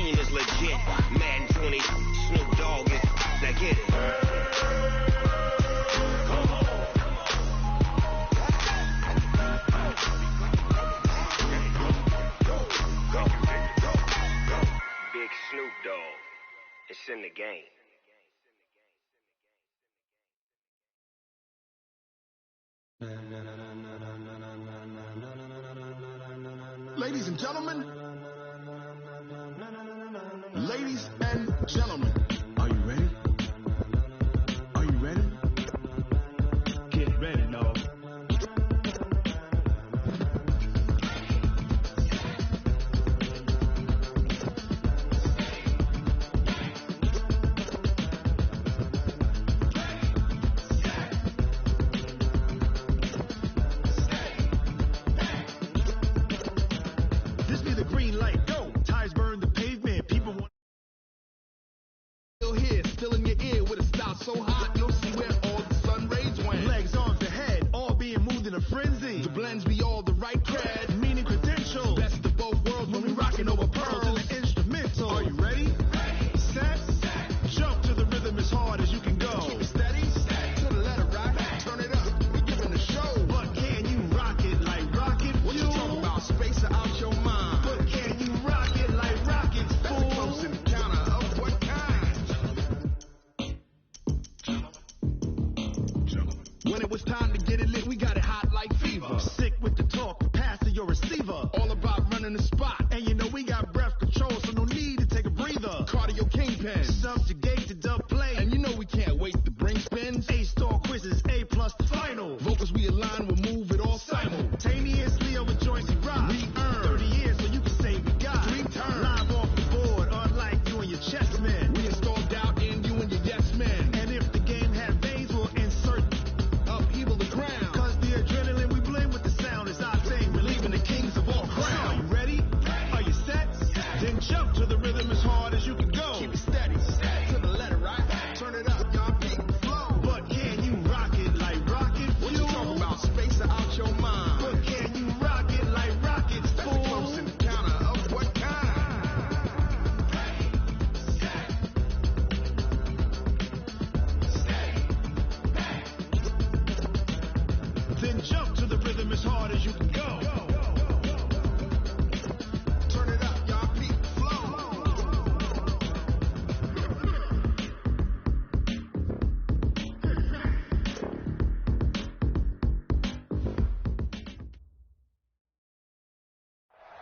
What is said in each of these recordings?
team is legit. Madden 20, Snoop Dogg is, now get it. Come on. Big Snoop Dogg, it's in the game. Ladies and gentlemen, are you ready? Are you ready? Get ready, no. This be the green light, go. Tires burn the pavement, people want here, still in your ear with a style so hot, you'll see where all the sun rays went. Legs, arms, the head, all being moved in a frenzy. The blends be all the right cred, meaning credentials. Best of both worlds when we rockin' over pearls in the instrumental. Are you ready? Set, jump to the rhythm as hard as you can go. Keep it steady, to the letter rock, turn it up, we giving a show. But can you rock it like rocket? What you talking about? Space or out your mind? But can you rock it like rockets? Fool. Close encounter of what kind? When it was time to get it lit, we got it hot like fever. Sick with the talk, pass to your receiver. All about running the spot, and you know we got breath control, so no need to take a breather. Cardio kingpin, subjugate to dub play, and you know we can't wait to bring spins. A-star quizzes, A+ the final. Vocals we align, we'll move it all simultaneously over joints we rock. We earn 30 years, so you can say we got 3 turns. Live off the board, unlike you and your chess men. We install doubt in you and your yes men. And if the game had veins, we'll insert upheaval the ground. Cause the adrenaline we blend with the sound is our thing. Relieving the kings of all crowns. Are you ready? Are you set? Then jump to the rhythm as hard as you can go. Keep it steady, to the letter right. Turn it up, y'all peak the flow. But can you rock it like rocket? What you talking about? Space or out your mind? But can you rock it like rockets? That's a close encounter of what kind? Then jump to the rhythm as hard as you can go. Turn it up, y'all peak the flow.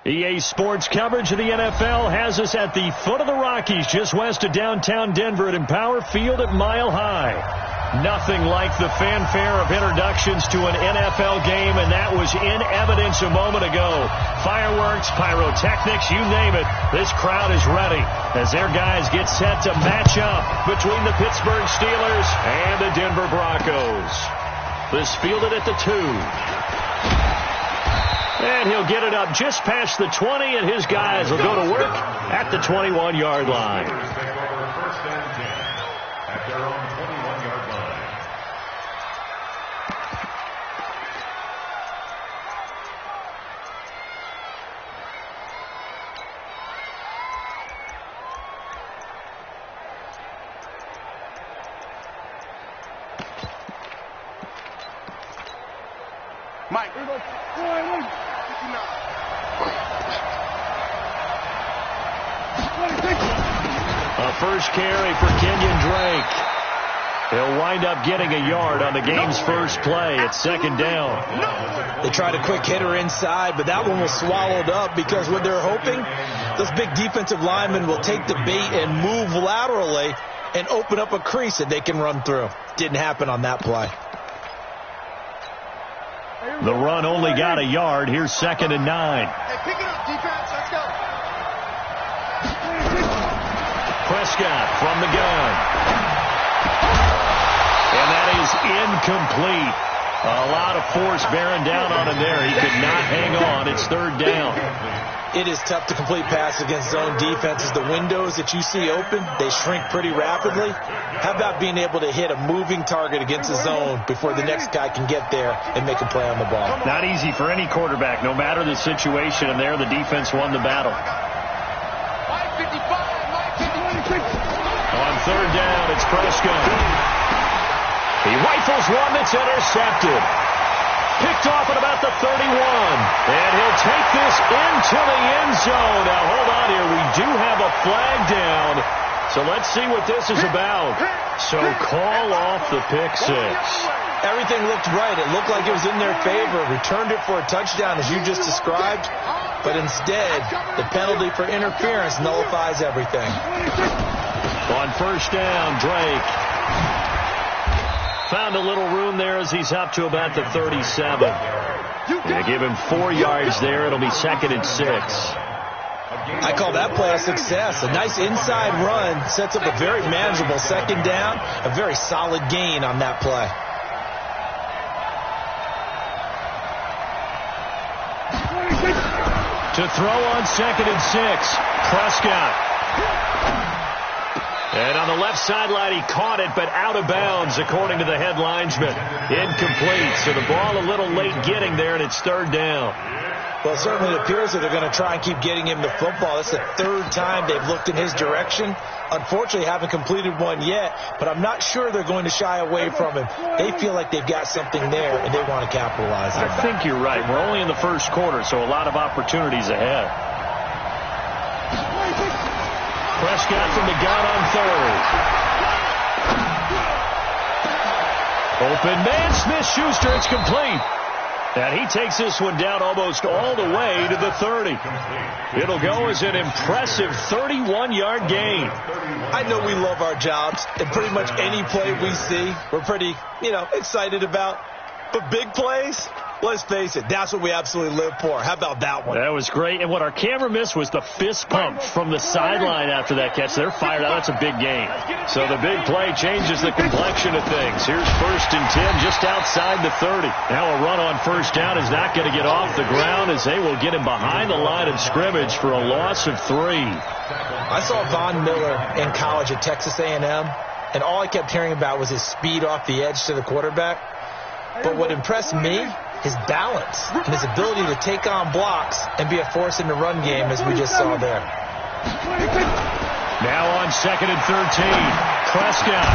EA Sports coverage of the NFL has us at the foot of the Rockies, just west of downtown Denver at Empower Field at Mile High. Nothing like the fanfare of introductions to an NFL game, and that was in evidence a moment ago. Fireworks, pyrotechnics, you name it. This crowd is ready as their guys get set to match up between the Pittsburgh Steelers and the Denver Broncos. This fielded at the 2. And he'll get it up just past the 20, and his guys will go to work at the 21-yard line. At their own 21-yard line. Mike, here goes. A first carry for Kenyon Drake. He'll wind up getting a yard on the game's first play. It's second down. They tried a quick hitter inside, but that one was swallowed up because what they're hoping, those big defensive linemen will take the bait and move laterally and open up a crease that they can run through. Didn't happen on that play. The run only got a yard. Here's second and 9. Hey, pick it up, defense. Let's go. Prescott from the gun. And that is incomplete. A lot of force bearing down on him there. He could not hang on. It's third down. It is tough to complete pass against zone defenses. The windows that you see open, they shrink pretty rapidly. How about being able to hit a moving target against a zone before the next guy can get there and make a play on the ball? Not easy for any quarterback, no matter the situation, and there the defense won the battle. 5:55. On third down, it's Prescott. He rifles one that's intercepted. Picked off at about the 31. And he'll take this into the end zone. Now, hold on here. We do have a flag down. So let's see what this is about. So call off the pick six. Everything looked right. It looked like it was in their favor. Returned it for a touchdown, as you just described. But instead, the penalty for interference nullifies everything. On first down, Drake found a little room there as he's up to about the 37. They give him 4 yards there. It'll be 2nd and 6. I call that play a success. A nice inside run sets up a very manageable 2nd down. A very solid gain on that play. To throw on 2nd and 6, Prescott. And on the left sideline, he caught it, but out of bounds, according to the head linesman. Incomplete, so the ball a little late getting there, and it's 3rd down. Well, it certainly appears that they're going to try and keep getting him the football. That's the 3rd time they've looked in his direction. Unfortunately, haven't completed one yet, but I'm not sure they're going to shy away from him. They feel like they've got something there, and they want to capitalize on it. I think you're right. We're only in the first quarter, so a lot of opportunities ahead. Prescott from the gun on 3rd. Open man, Smith-Schuster, it's complete. And he takes this one down almost all the way to the 30. It'll go as an impressive 31-yard gain. I know we love our jobs, and pretty much any play we see, we're pretty, excited about. But big plays, let's face it, that's what we absolutely live for. How about that one? That was great. And what our camera missed was the fist pump from the sideline after that catch. They're fired out. That's a big gain. So the big play changes the complexion of things. Here's 1st and 10 just outside the 30. Now a run on first down is not going to get off the ground as they will get him behind the line of scrimmage for a loss of 3. I saw Von Miller in college at Texas A&M, and all I kept hearing about was his speed off the edge to the quarterback. But what impressed me, his balance and his ability to take on blocks and be a force in the run game, as we just saw there. Now on 2nd and 13, Prescott.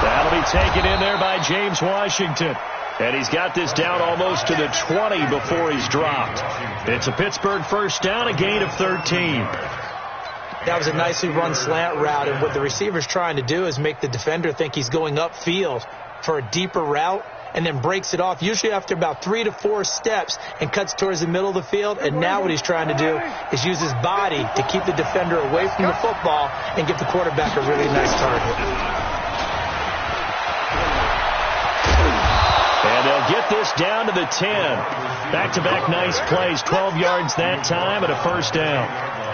That'll be taken in there by James Washington. And he's got this down almost to the 20 before he's dropped. It's a Pittsburgh first down, a gain of 13. That was a nicely run slant route, and what the receiver's trying to do is make the defender think he's going upfield for a deeper route, and then breaks it off, usually after about 3 to 4 steps, and cuts towards the middle of the field. And now what he's trying to do is use his body to keep the defender away from the football and give the quarterback a really nice target. And they'll get this down to the 10. Back-to-back nice plays, 12 yards that time, and a first down.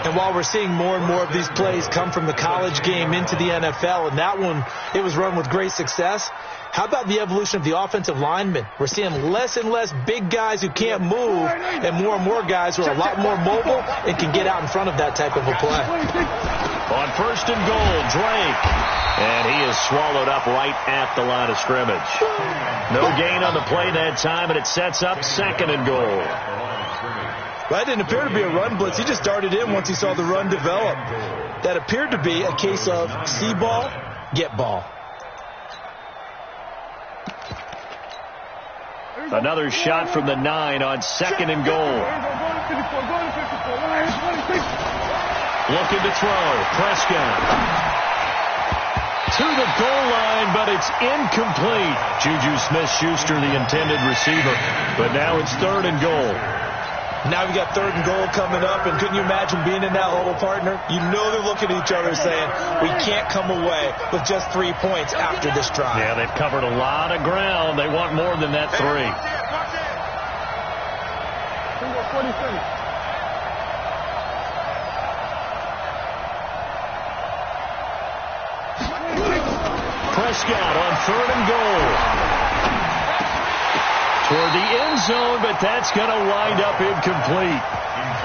And while we're seeing more and more of these plays come from the college game into the NFL, and that one, it was run with great success, how about the evolution of the offensive linemen? We're seeing less and less big guys who can't move and more guys who are a lot more mobile and can get out in front of that type of a play. On 1st and goal, Drake. And he is swallowed up right at the line of scrimmage. No gain on the play that time, and it sets up 2nd and goal. That didn't appear to be a run blitz. He just darted in once he saw the run develop. That appeared to be a case of see ball, get ball. Another shot from the 9 on 2nd and goal. Looking to throw. Prescott. To the goal line, but it's incomplete. Juju Smith-Schuster, the intended receiver. But now it's 3rd and goal. Now we got 3rd and goal coming up, and couldn't you imagine being in that huddle, partner? You know they're looking at each other saying, we can't come away with just 3 points after this drive. Yeah, they've covered a lot of ground. They want more than that 3. Prescott on 3rd and goal. Toward the end zone, but that's going to wind up incomplete.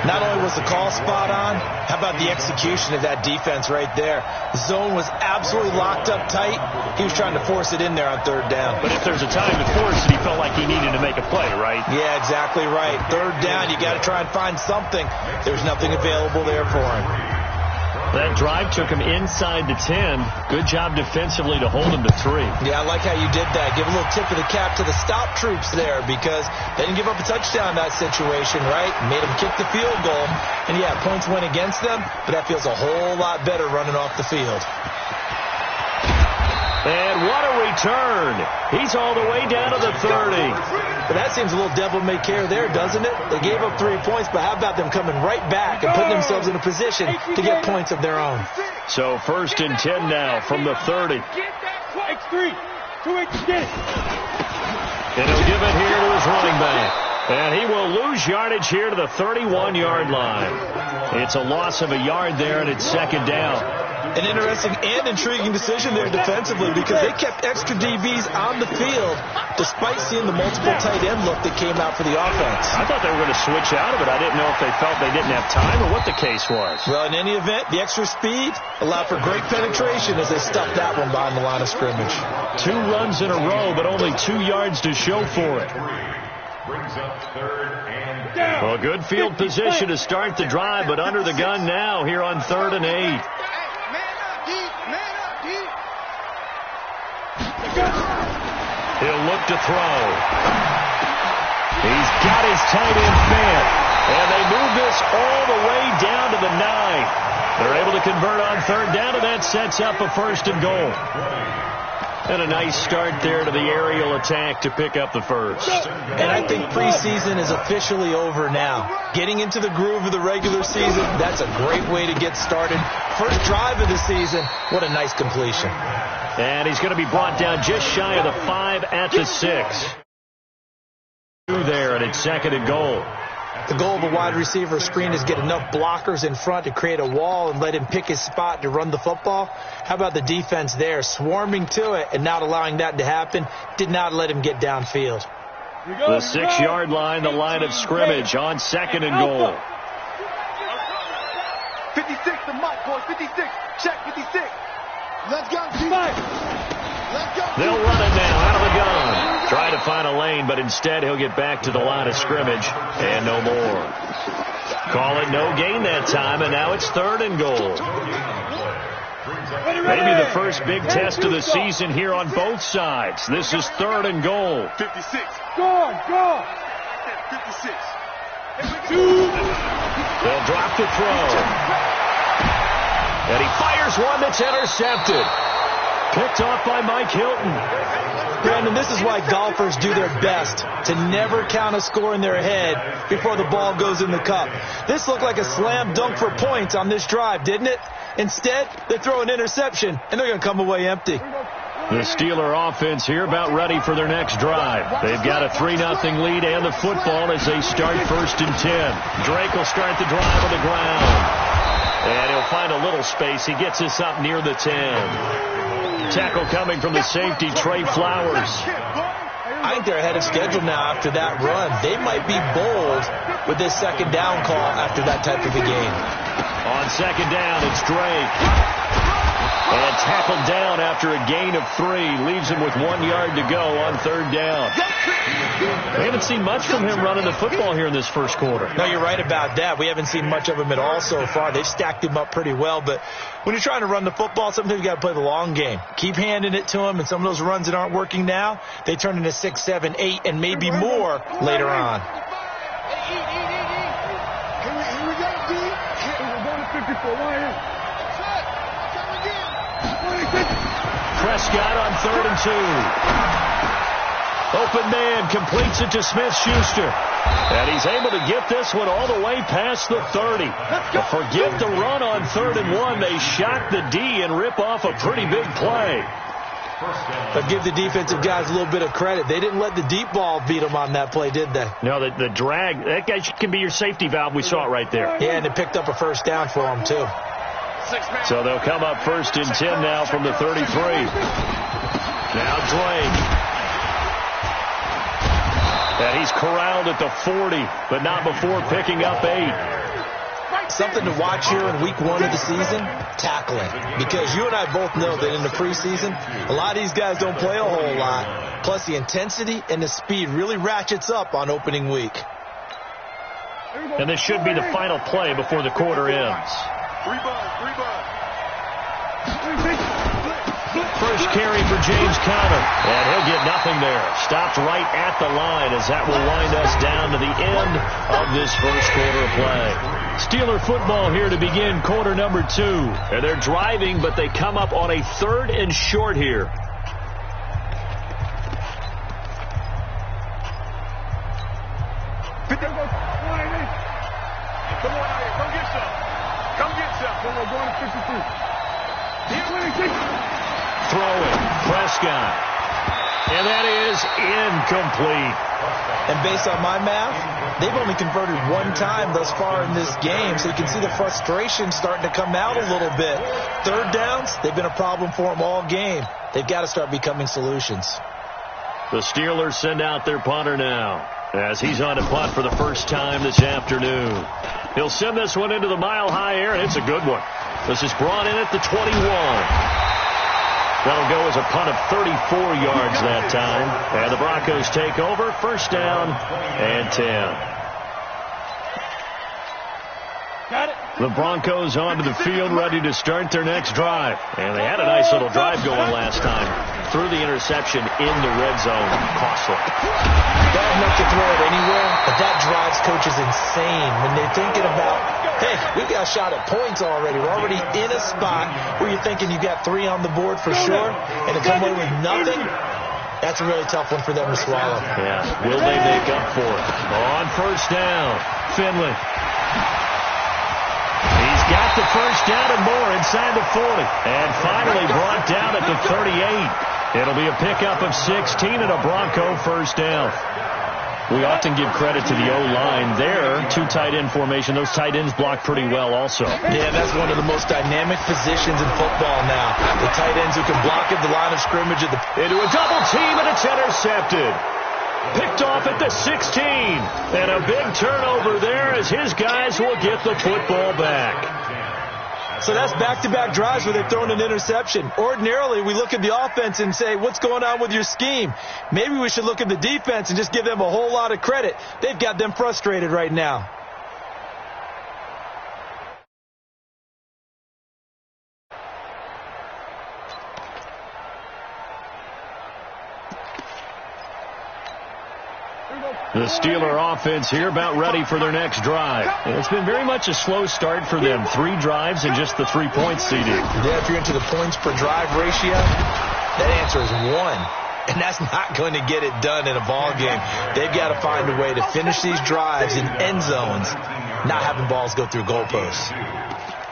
Not only was the call spot on, how about the execution of that defense right there? The zone was absolutely locked up tight. He was trying to force it in there on 3rd down. But if there's a time to force it, he felt like he needed to make a play, right? Yeah, exactly right. 3rd down, you got to try and find something. There's nothing available there for him. That drive took him inside the 10. Good job defensively to hold him to 3. Yeah, I like how you did that. Give a little tip of the cap to the stop troops there because they didn't give up a touchdown in that situation, right? Made them kick the field goal. And, yeah, points went against them, but that feels a whole lot better running off the field. And what a return. He's all the way down to the 30. But that seems a little devil-may-care there, doesn't it? They gave up 3 points, but how about them coming right back and putting themselves in a position to get points of their own? So 1st and 10 now from the 30. X3. 2X, get it. And he'll give it here to his running back. And he will lose yardage here to the 31-yard line. It's a loss of a yard there, and it's 2nd down. An interesting and intriguing decision there defensively because they kept extra DBs on the field despite seeing the multiple tight end look that came out for the offense. I thought they were going to switch out of it. I didn't know if they felt they didn't have time or what the case was. Well, in any event, the extra speed allowed for great penetration as they stuffed that one behind the line of scrimmage. 2 runs in a row, but only 2 yards to show for it. Brings up 3rd and down. Well, good field position to start the drive, but under the gun now here on 3rd and 8. He'll look to throw. He's got his tight end man. And they move this all the way down to the 9. They're able to convert on 3rd down, and that sets up a 1st and goal. And a nice start there to the aerial attack to pick up the 1st. And I think preseason is officially over now. Getting into the groove of the regular season, that's a great way to get started. First drive of the season, what a nice completion. And he's going to be brought down just shy of the 5 at the 6. 2 there, and it's 2nd and goal. The goal of a wide receiver screen is get enough blockers in front to create a wall and let him pick his spot to run the football. How about the defense there, swarming to it and not allowing that to happen? Did not let him get downfield. The 6-yard line, the line of scrimmage on 2nd and goal. 56, the mark, boys. 56. Check 56. Let's go. Let's go. They'll run it now out of the gun. Try to find a lane, but instead he'll get back to the line of scrimmage and no more. Call it no gain that time, and now it's 3rd and goal. Maybe the first big test of the season here on both sides. This is 3rd and goal. 56. Go. 56. They'll drop the throw. And he fires one that's intercepted. Picked off by Mike Hilton. Brandon, this is why golfers do their best to never count a score in their head before the ball goes in the cup. This looked like a slam dunk for points on this drive, didn't it? Instead, they throw an interception, and they're going to come away empty. The Steeler offense here about ready for their next drive. They've got a 3-0 lead and the football as they start 1st and 10. Drake will start the drive on the ground. And he'll find a little space. He gets us up near the 10. Tackle coming from the safety, Trey Flowers. I think they're ahead of schedule now after that run. They might be bold with this 2nd down call after that type of a game. On 2nd down, it's Drake. And tackled down after a gain of 3. Leaves him with 1 yard to go on 3rd down. We haven't seen much from him running the football here in this first quarter. No, you're right about that. We haven't seen much of him at all so far. They've stacked him up pretty well. But when you're trying to run the football, sometimes you got to play the long game. Keep handing it to him. And some of those runs that aren't working now, they turn into 6, 7, 8, and maybe more later on. Here we go, D. We're going to 54. Prescott on 3rd and 2. Open man completes it to Smith-Schuster. And he's able to get this one all the way past the 30. But forget the run on 3rd and 1. They shock the D and rip off a pretty big play. But give the defensive guys a little bit of credit. They didn't let the deep ball beat them on that play, did they? No, the drag, that guy can be your safety valve. We saw it right there. Yeah, and it picked up a 1st down for them, too. So they'll come up 1st and 10 now from the 33. Now Drake. And he's corralled at the 40, but not before picking up 8. Something to watch here in week 1 of the season, tackling. Because you and I both know that in the preseason, a lot of these guys don't play a whole lot. Plus the intensity and the speed really ratchets up on opening week. And this should be the final play before the quarter ends. First carry for James Conner, and he'll get nothing there. Stopped right at the line as that will wind us down to the end of this first quarter of play. Steeler football here to begin quarter number 2. And they're driving, but they come up on a 3rd and short here. Come on, come get some. Come get some. Go on to 53. Throwing, Prescott. And that is incomplete. And based on my math, they've only converted one time thus far in this game, so you can see the frustration starting to come out a little bit. 3rd downs, they've been a problem for them all game. They've got to start becoming solutions. The Steelers send out their punter now, as he's on to punt for the first time this afternoon. He'll send this one into the mile-high air, and it's a good one. This is brought in at the 21. That'll go as a punt of 34 yards that time. And the Broncos take over, first down and 10. Got it. The Broncos onto the field, ready to start their next drive. And they had a nice little drive going last time. Threw the interception in the red zone. Costly. Bad enough to throw it anywhere, but that drives coaches insane when they're thinking about, hey, we've got a shot at points already. We're already in a spot where you're thinking you got 3 on the board for sure, and to come away with nothing, that's a really tough one for them to swallow. Yeah, will they make up for it? On first down, Finley. He's got the first down and more inside the 40. And finally brought down at the 38. It'll be a pickup of 16 and a Bronco first down. We often give credit to the O-line there. 2 tight end formation. Those tight ends block pretty well also. Yeah, that's one of the most dynamic positions in football now. The tight ends who can block at the line of scrimmage. Into a double team, and it's intercepted. Picked off at the 16. And a big turnover there as his guys will get the football back. So that's back-to-back drives where they're throwing an interception. Ordinarily, we look at the offense and say, what's going on with your scheme? Maybe we should look at the defense and just give them a whole lot of credit. They've got them frustrated right now. The Steeler offense here about ready for their next drive. And it's been very much a slow start for them. 3 drives and just the 3 points, CD. Yeah, if you're into the points per drive ratio, that answer is 1. And that's not going to get it done in a ball game. They've got to find a way to finish these drives in end zones, not having balls go through goalposts.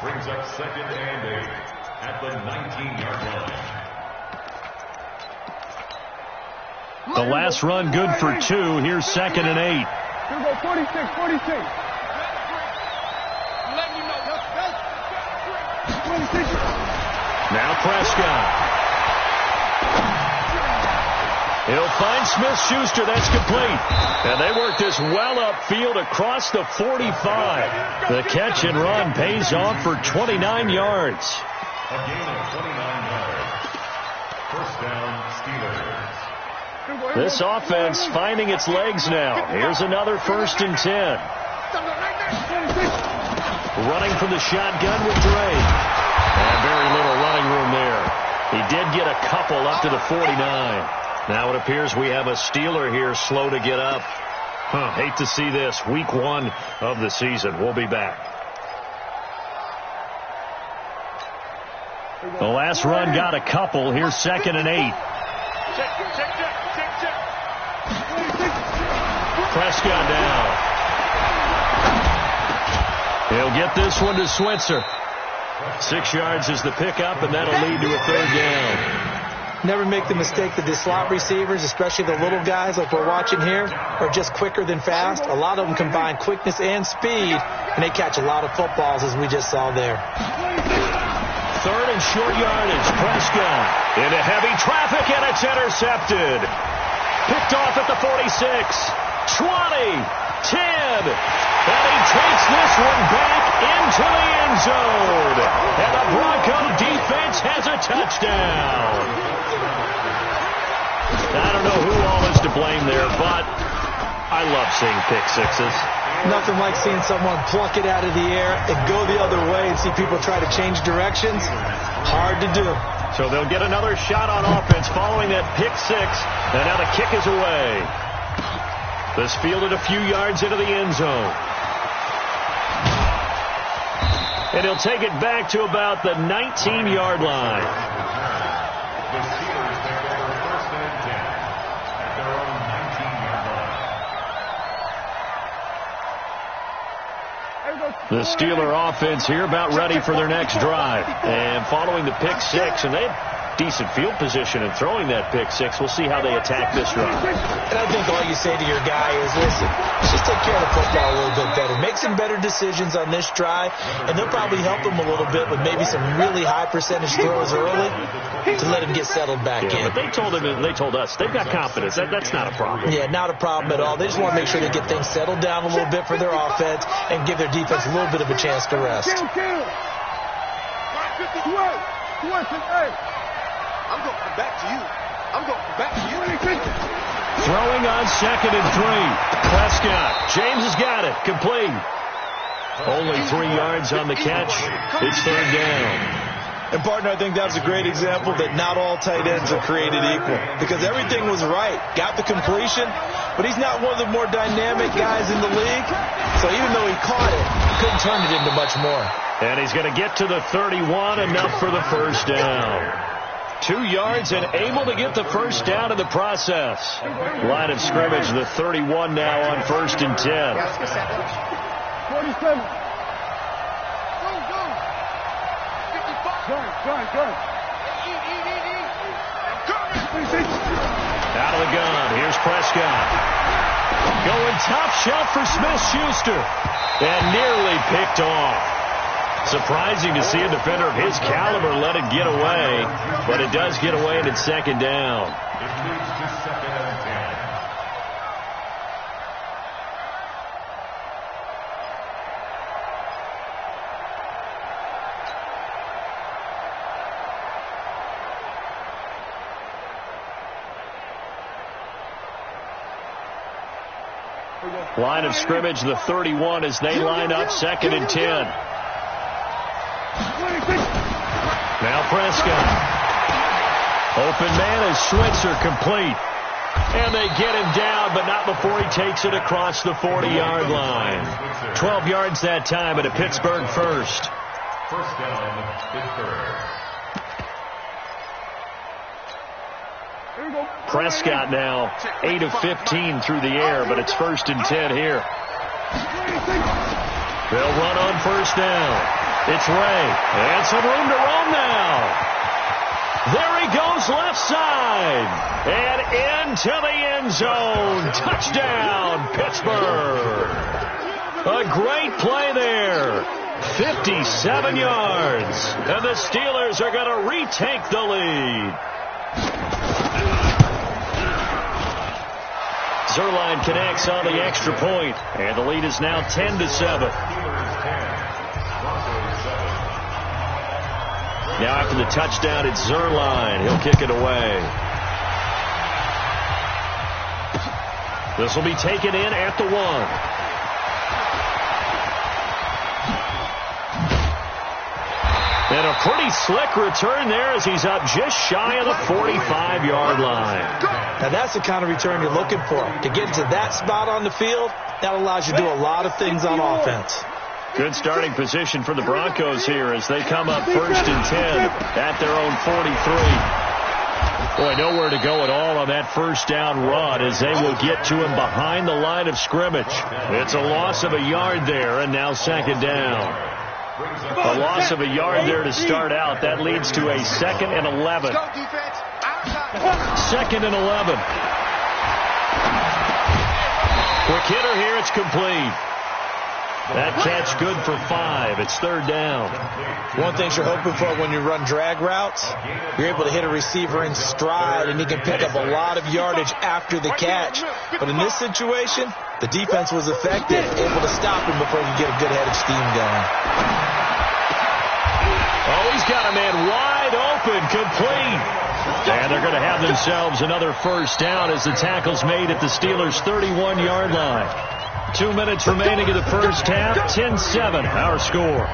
Brings up 2nd and 8 at the 19-yard line. The last run good for 2. Here's 2nd and 8. Here we go, 46. Now Prescott. He'll find Smith-Schuster. That's complete. And they work this well upfield across the 45. The catch and run pays off for 29 yards. A gain of 29 yards. First down, Steelers. This offense finding its legs now. Here's another 1st and 10. Running from the shotgun with Dre. And very little running room there. He did get a couple up to the 49. Now it appears we have a Steeler here slow to get up. Hate to see this. Week 1 of the season. We'll be back. The last run got a couple. Here's 2nd and 8. Prescott down. He'll get this one to Switzer. 6 yards is the pickup, and that'll lead to a 3rd down. Never make the mistake that the slot receivers, especially the little guys like we're watching here, are just quicker than fast. A lot of them combine quickness and speed, and they catch a lot of footballs, as we just saw there. 3rd and short yardage. Prescott into heavy traffic, and it's intercepted. Picked off at the 46. 20, 10, and he takes this one back into the end zone. And the Bronco defense has a touchdown. I don't know who all is to blame there, but I love seeing pick sixes. Nothing like seeing someone pluck it out of the air and go the other way and see people try to change directions. Hard to do. So they'll get another shot on offense following that pick six. And now the kick is away. This fielded a few yards into the end zone. And he'll take it back to about the 19-yard line. The Steelers take over 1st and 10 at their own 19-yard line. The Steeler offense here about ready for their next drive. And following the pick six, and they had decent field position in throwing that pick six. We'll see how they attack this drive. And I think all you say to your guy is, listen, just take care of the football a little bit better. Make some better decisions on this drive, and they'll probably help him a little bit with maybe some really high percentage throws early to let him get settled back in. But they told us they've got confidence. That's not a problem. Yeah, not a problem at all. They just want to make sure they get things settled down a little bit for their offense and give their defense a little bit of a chance to rest. I'm going to come back to you. Throwing on 2nd and 3. Prescott. James has got it. Complete. Only 3 yards on the catch. It's 3rd down. And, partner, I think that was a great example that not all tight ends are created equal because everything was right. Got the completion, but he's not one of the more dynamic guys in the league. So even though he caught it, he couldn't turn it into much more. And he's going to get to the 31, enough for the 1st down. 2 yards and able to get the 1st down in the process. Line of scrimmage, the 31 now on 1st and 10. 47. Out of the gun. Here's Prescott. Going top shelf for Smith-Schuster. And nearly picked off. Surprising to see a defender of his caliber let it get away. But it does get away and it's 2nd down. It moves to 2nd and 10. Line of scrimmage, the 31 as they line up 2nd and 10. Now Prescott. Open man is Switzer, complete. And they get him down, but not before he takes it across the 40-yard line. 12 yards that time at a Pittsburgh first. 1st down, Pittsburgh. Prescott now 8 of 15 through the air, but it's 1st and 10 here. They'll run on 1st down. It's Ray. And some room to roam now. There he goes left side. And into the end zone. Touchdown, Pittsburgh. A great play there. 57 yards. And the Steelers are going to retake the lead. Zerline connects on the extra point, and the lead is now 10-7. Now after the touchdown, it's Zerline. He'll kick it away. This will be taken in at the 1. And a pretty slick return there as he's up just shy of the 45-yard line. Now that's the kind of return you're looking for. To get to that spot on the field, that allows you to do a lot of things on offense. Good starting position for the Broncos here as they come up 1st and 10 at their own 43. Boy, nowhere to go at all on that 1st down run as they will get to him behind the line of scrimmage. It's a loss of a yard there, and now 2nd down. A loss of a yard there to start out. That leads to a 2nd and 11. 2nd and 11. Quick hitter here. It's complete. That catch good for 5. It's 3rd down. One thing you're hoping for when you run drag routes, you're able to hit a receiver in stride, and he can pick up a lot of yardage after the catch. But in this situation, the defense was effective, able to stop him before he could get a good head of steam going. Oh, he's got a man wide open, complete. And they're going to have themselves another first down as the tackle's made at the Steelers' 31-yard line. 2 minutes remaining in the first half. 10-7 our score.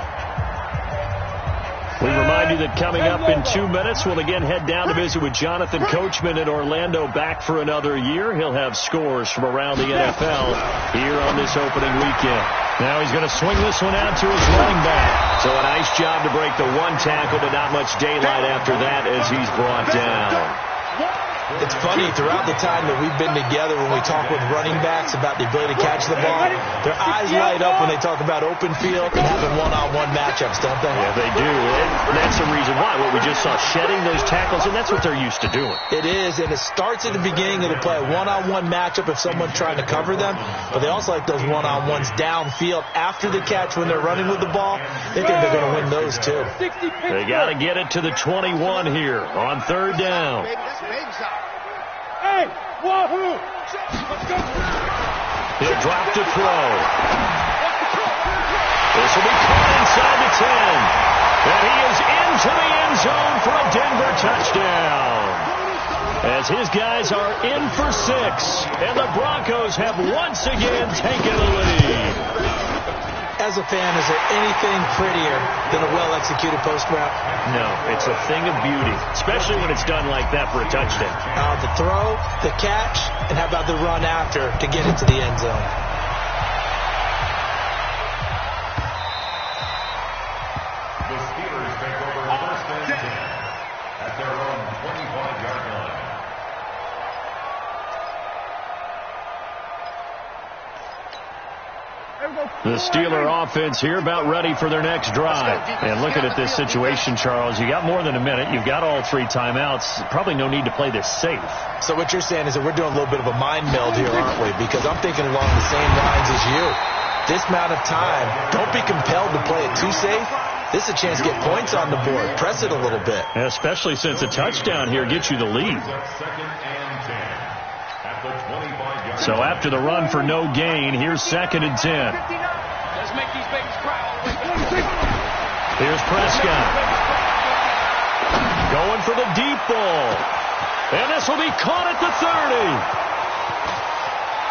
We remind you that coming up in 2 minutes, we'll again head down to visit with Jonathan Coachman in Orlando, back for another year. He'll have scores from around the NFL here on this opening weekend. Now he's going to swing this one out to his running back. So a nice job to break the one tackle, but not much daylight after that as he's brought down. It's funny, throughout the time that we've been together, when we talk with running backs about the ability to catch the ball, their eyes light up when they talk about open field and having one-on-one matchups, don't they? Yeah, they do. And that's the reason why. What we just saw, shedding those tackles, and that's what they're used to doing. It is, and it starts at the beginning of the play, a one-on-one matchup if someone's trying to cover them, but they also like those one-on-ones downfield after the catch when they're running with the ball. They think they're going to win those, too. They got to get it to the 21 here on third down. Hey, wahoo! He'll drop to throw. This will be caught inside the 10. And he is into the end zone for a Denver touchdown. As his guys are in for 6. And the Broncos have once again taken the lead. As a fan, is there anything prettier than a well-executed post route? No, it's a thing of beauty, especially when it's done like that for a touchdown. The throw, the catch, and how about the run after to get into the end zone? The Steelers take over first and 10 at their own 25-yard line. The Steeler offense here about ready for their next drive. And looking at this situation, Charles, you got more than a minute. You've got all 3 timeouts. Probably no need to play this safe. So what you're saying is that we're doing a little bit of a mind meld here, aren't we? Because I'm thinking along the same lines as you. This amount of time, don't be compelled to play it too safe. This is a chance to get points on the board. Press it a little bit. Especially since a touchdown here gets you the lead. Second and 10 at the 25-yard. So after the run for no gain, here's second and 10. Let's make these babies cry. Here's Prescott. Going for the deep ball. And this will be caught at the 30.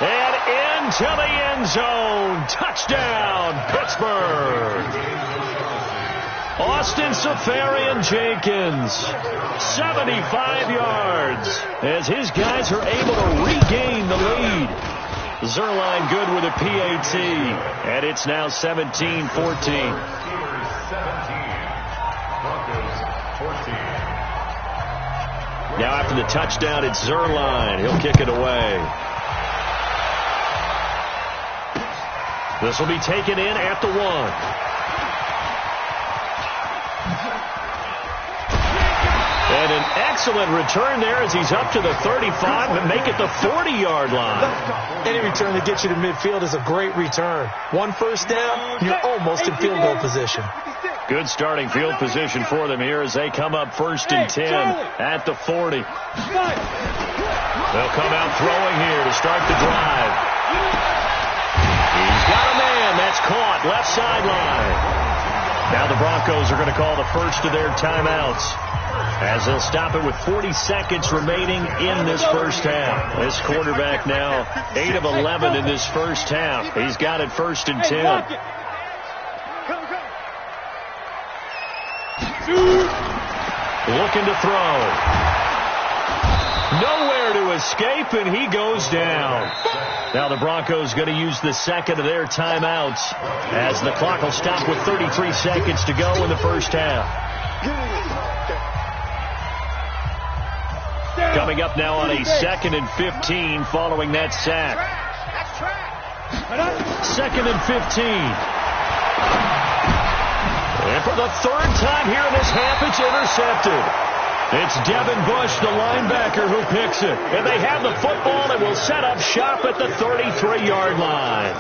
And into the end zone. Touchdown, Pittsburgh. Austin Safarian-Jenkins, 75 yards, as his guys are able to regain the lead. Zerline good with a PAT, and it's now 17-14. Steelers 17, Broncos 14. Now after the touchdown, it's Zerline. He'll kick it away. This will be taken in at the 1. And an excellent return there as he's up to the 35, but make it the 40-yard line. Any return that gets you to midfield is a great return. 1 first down, you're almost in field goal position. Good starting field position for them here as they come up first and 10 at the 40. They'll come out throwing here to start the drive. He's got a man. That's caught. Left sideline. Now the Broncos are going to call the first of their timeouts, as they'll stop it with 40 seconds remaining in this first half. This quarterback now 8 of 11 in this first half. He's got it first and 10. Looking to throw. Nowhere to escape, and he goes down. Now the Broncos going to use the second of their timeouts, as the clock will stop with 33 seconds to go in the first half. Coming up now on a 2nd and 15 following that sack. 2nd and 15. And for the 3rd time here in this half, it's intercepted. It's Devin Bush, the linebacker, who picks it. And they have the football and will set up shop at the 33-yard line.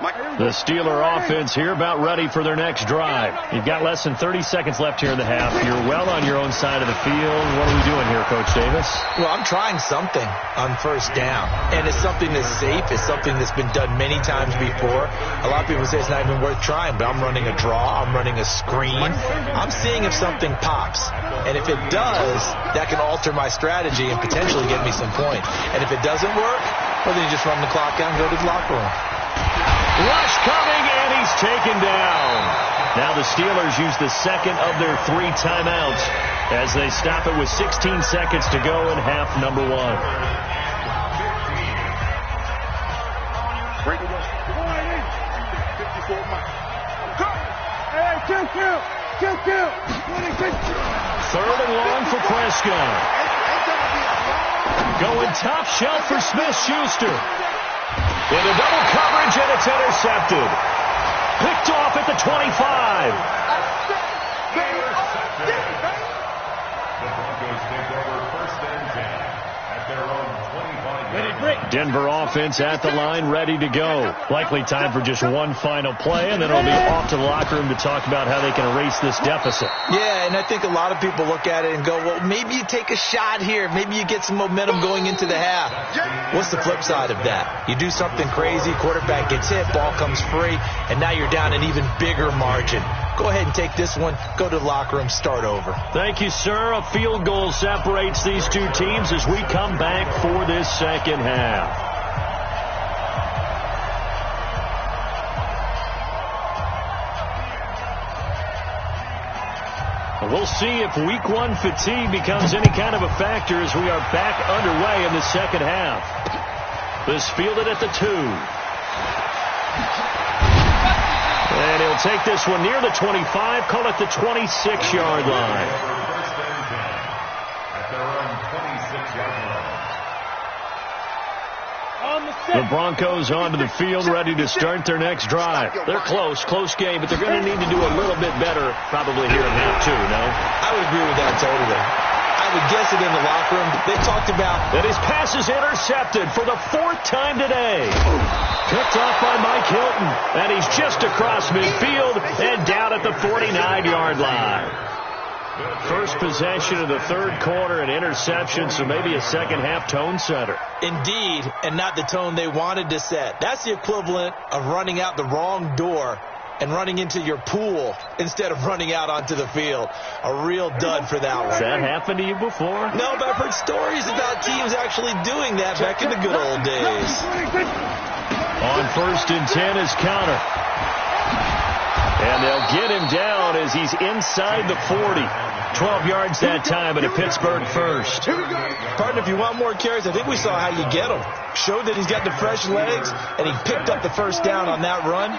The Steeler offense here about ready for their next drive. You've got less than 30 seconds left here in the half. You're well on your own side of the field. What are we doing here, Coach Davis? Well, I'm trying something on first down, and it's something that's safe. It's something that's been done many times before. A lot of people say it's not even worth trying, but I'm running a draw. I'm running a screen. I'm seeing if something pops, and if it does, that can alter my strategy and potentially get me some points. And if it doesn't work, well, then you just run the clock out and go to the locker room. Rush coming, and he's taken down. Now the Steelers use the second of their 3 timeouts as they stop it with 16 seconds to go in half number 1. Third and long for Prescott. Going top shelf for Smith-Schuster. Into double coverage, and it's intercepted. Picked off at the 25. The Broncos take over first and 10 at their own 25-yard. Denver offense at the line, ready to go. Likely time for just one final play, and then it'll be off to the locker room to talk about how they can erase this deficit. Yeah, and I think a lot of people look at it and go, well, maybe you take a shot here. Maybe you get some momentum going into the half. What's the flip side of that? You do something crazy, quarterback gets hit, ball comes free, and now you're down an even bigger margin. Go ahead and take this one, go to the locker room, start over. Thank you, sir. A field goal separates these two teams as we come back for this second half. We'll see if week 1 fatigue becomes any kind of a factor as we are back underway in the second half. This fielded at the 2. And he'll take this one near the 25, call it the 26-yard line. First and 10 at their own 26-yard line. The Broncos onto the field, ready to start their next drive. They're close game, but they're going to need to do a little bit better probably here in half 2, no? I would agree with that totally. I would guess it in the locker room. They talked about that his pass is intercepted for the 4th time today. Picked off by Mike Hilton, and he's just across midfield and down at the 49-yard line. First possession of the third quarter, an interception, so maybe a second-half tone setter. Indeed, and not the tone they wanted to set. That's the equivalent of running out the wrong door and running into your pool instead of running out onto the field. A real dud for that one. Has that happened to you before? No, but I've heard stories about teams actually doing that back in the good old days. On first and 10 is Counter. And they'll get him down as he's inside the 40. 12 yards that time, and a Pittsburgh first. Partner, if you want more carries, I think we saw how you get him. Showed that he's got the fresh legs, and he picked up the first down on that run.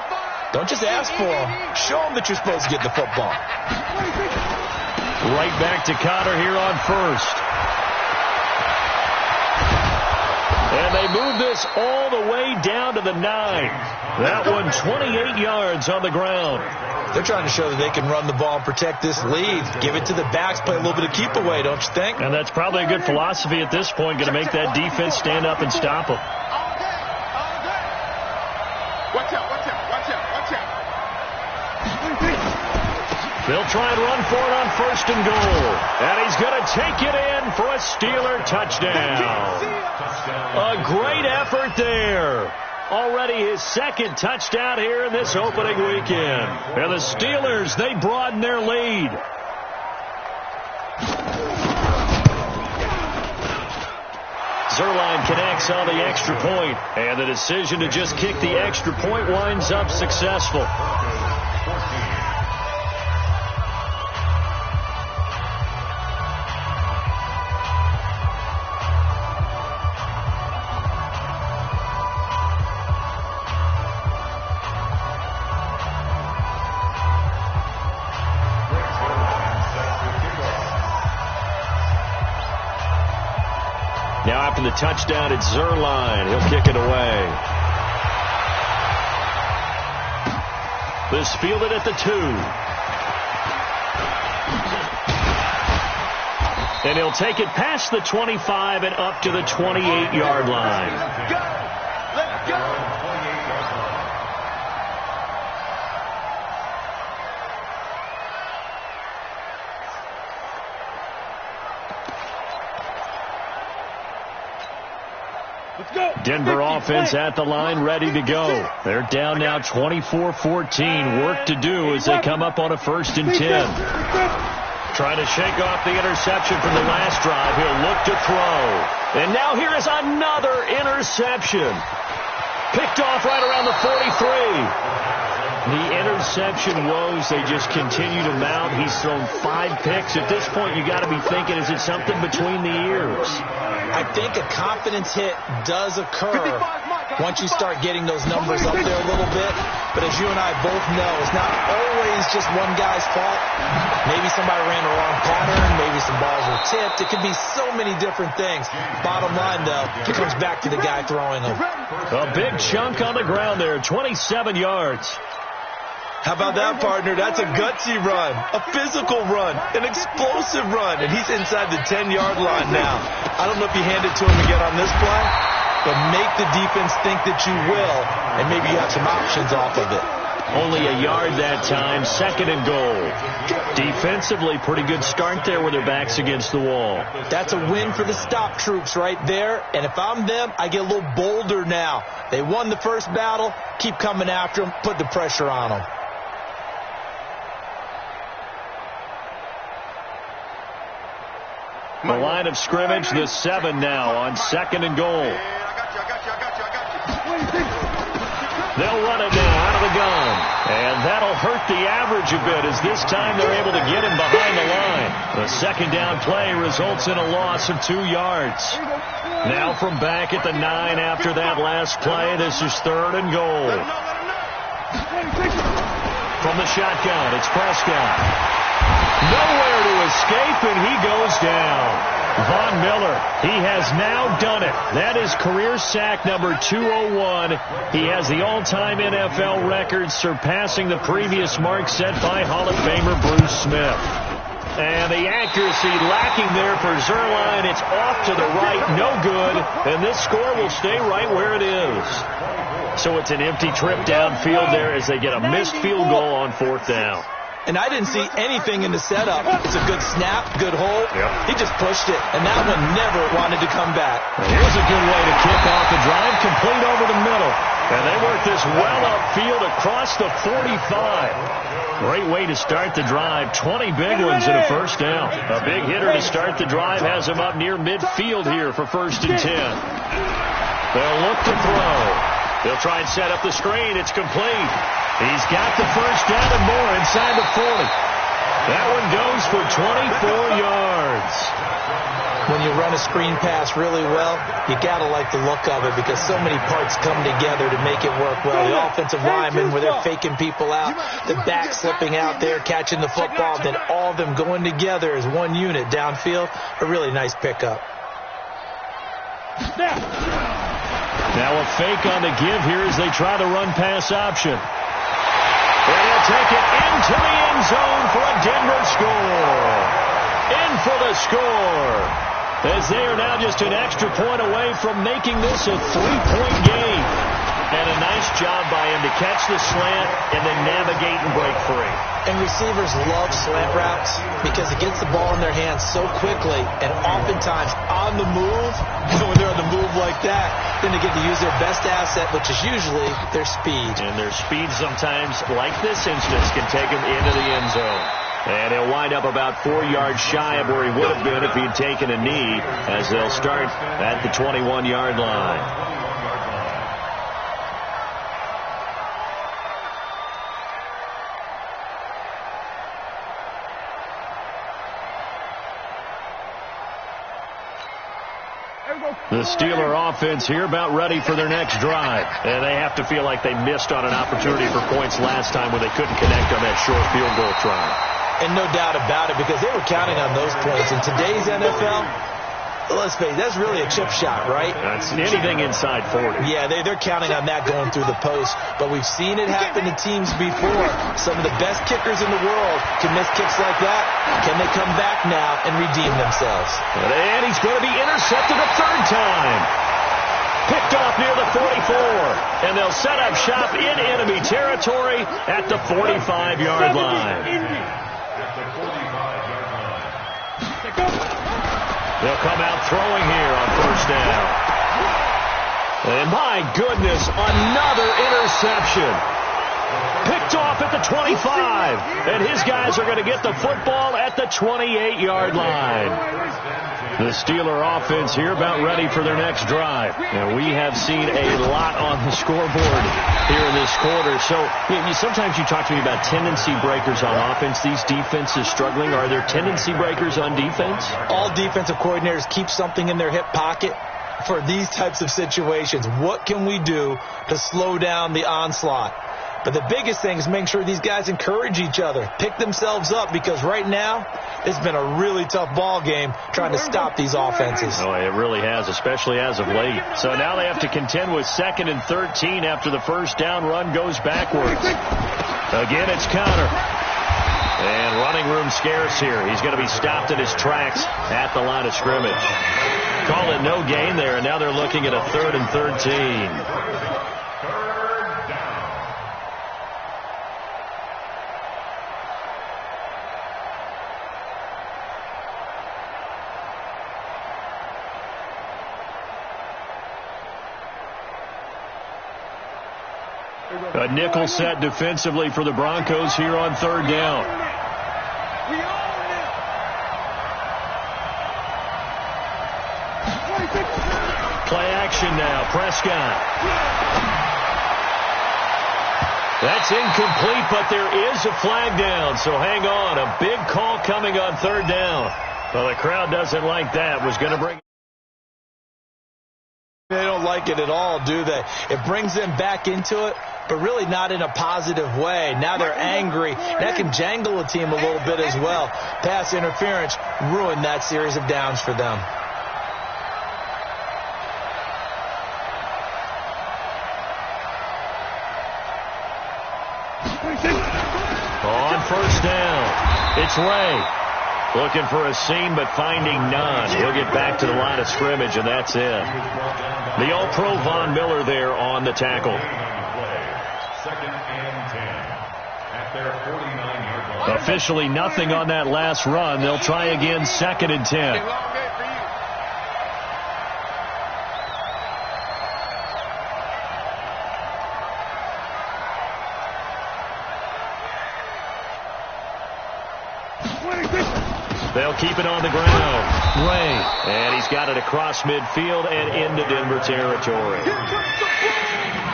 Don't just ask for him. Show him that you're supposed to get the football. Right back to Cotter here on first. And they move this all the way down to the 9. That one 28 yards on the ground. They're trying to show that they can run the ball and protect this lead. Give it to the backs, play a little bit of keep away, don't you think? And that's probably a good philosophy at this point, going to make that defense stand up and stop them. Watch out. They'll try and run for it on first and goal. And he's going to take it in for a Steeler touchdown. A great effort there. Already his second touchdown here in this opening weekend. And the Steelers, they broaden their lead. Zerline connects on the extra point, and the decision to just kick the extra point winds up successful. Now after the touchdown, it's Zerline. He'll kick it away. This fielded at the 2. And he'll take it past the 25 and up to the 28-yard line. Denver offense at the line, ready to go. They're down now 24-14. Work to do as they come up on a 1st and 10. Trying to shake off the interception from the last drive. He'll look to throw. And now here is another interception. Picked off right around the 43. The interception woes, they just continue to mount. He's thrown 5 picks. At this point, you got to be thinking, is it something between the ears? I think a confidence hit does occur once you start getting those numbers up there a little bit. But as you and I both know, it's not always just one guy's fault. Maybe somebody ran the wrong pattern. Maybe some balls were tipped. It could be so many different things. Bottom line, though, it comes back to the guy throwing them. A big chunk on the ground there, 27 yards. How about that, partner? That's a gutsy run, a physical run, an explosive run, and he's inside the 10-yard line now. I don't know if you hand it to him again on this play, but make the defense think that you will, and maybe you have some options off of it. Only a yard that time, 2nd and goal. Defensively, pretty good start there with their backs against the wall. That's a win for the stop troops right there, and if I'm them, I get a little bolder now. They won the first battle, keep coming after them, put the pressure on them. The line of scrimmage, the 7 now on 2nd and goal. They'll run it now out of the gun. And that'll hurt the average a bit as this time they're able to get him behind the line. The 2nd down play results in a loss of 2 yards. Now from back at the 9 after that last play, this is 3rd and goal. From the shotgun, it's Prescott. Nowhere to escape, and he goes down. Von Miller, he has now done it. That is career sack number 201. He has the all-time NFL record, surpassing the previous mark set by Hall of Famer Bruce Smith. And the accuracy lacking there for Zuerlein. It's off to the right, no good, and this score will stay right where it is. So it's an empty trip downfield there as they get a missed field goal on 4th down. And I didn't see anything in the setup. It's a good snap, good hold. Yep. He just pushed it, and that one never wanted to come back. Here's a good way to kick off the drive, complete over the middle. And they work this well upfield across the 45. Great way to start the drive. 20 big ones and a 1st down. A big hitter to start the drive has him up near midfield here for 1st and 10. They'll look to throw. They'll try and set up the screen. It's complete. He's got the 1st down and more inside the 40. That one goes for 24 yards. When you run a screen pass really well, you got to like the look of it because so many parts come together to make it work well. The offensive linemen, where they're faking people out, the back slipping out there, catching the football, then all of them going together as one unit downfield. A really nice pickup. Now a fake on the give here as they try the run-pass option. And he'll take it into the end zone for a Denver score. In for the score. As they are now just an extra point away from making this a 3-point game. And a nice job by him to catch the slant and then navigate and break free. And receivers love slant routes because it gets the ball in their hands so quickly and oftentimes on the move. And when they're on the move like that, then they get to use their best asset, which is usually their speed. And their speed sometimes, like this instance, can take them into the end zone. And he'll wind up about 4 yards shy of where he would have been if he had taken a knee, as they'll start at the 21-yard line. The Steeler offense here about ready for their next drive. And they have to feel like they missed on an opportunity for points last time when they couldn't connect on that short field goal try. And no doubt about it, because they were counting on those points. In today's NFL, let's face it, that's really a chip shot, right? That's anything inside 40. Yeah, they're counting on that going through the post. But we've seen it happen to teams before. Some of the best kickers in the world can miss kicks like that. Can they come back now and redeem themselves? And he's going to be intercepted a 3rd time. Picked off near the 44. And they'll set up shop in enemy territory at the 45-yard line. They'll come out throwing here on 1st down. And my goodness, another interception. Picked off at the 25. And his guys are going to get the football at the 28-yard line. The Steeler offense here about ready for their next drive. And we have seen a lot on the scoreboard here in this quarter. So sometimes you talk to me about tendency breakers on offense. These defenses struggling. Are there tendency breakers on defense? All defensive coordinators keep something in their hip pocket for these types of situations. What can we do to slow down the onslaught? But the biggest thing is make sure these guys encourage each other, pick themselves up, because right now it's been a really tough ball game trying to stop these offenses. Oh, it really has, especially as of late. So now they have to contend with 2nd and 13 after the first down run goes backwards. Again, it's Connor. And running room scarce here. He's going to be stopped in his tracks at the line of scrimmage. Call it no gain there, and now they're looking at a 3rd and 13. A nickel set defensively for the Broncos here on 3rd down. Play action now. Prescott. That's incomplete, but there is a flag down, so hang on. A big call coming on 3rd down. Well, the crowd doesn't like that. Was going to bring... They don't like it at all, do they? It brings them back into it, but really not in a positive way. Now they're angry. That can jangle a team a little bit as well. Pass interference ruined that series of downs for them. On 1st down, it's Ray. Looking for a seam, but finding none. He'll get back to the line of scrimmage, and that's it. The All-Pro Von Miller there on the tackle. 2nd and 10 at their 49-yard line. Officially nothing on that last run. They'll try again 2nd and 10. They'll keep it on the ground. Ray. And he's got it across midfield and into Denver territory.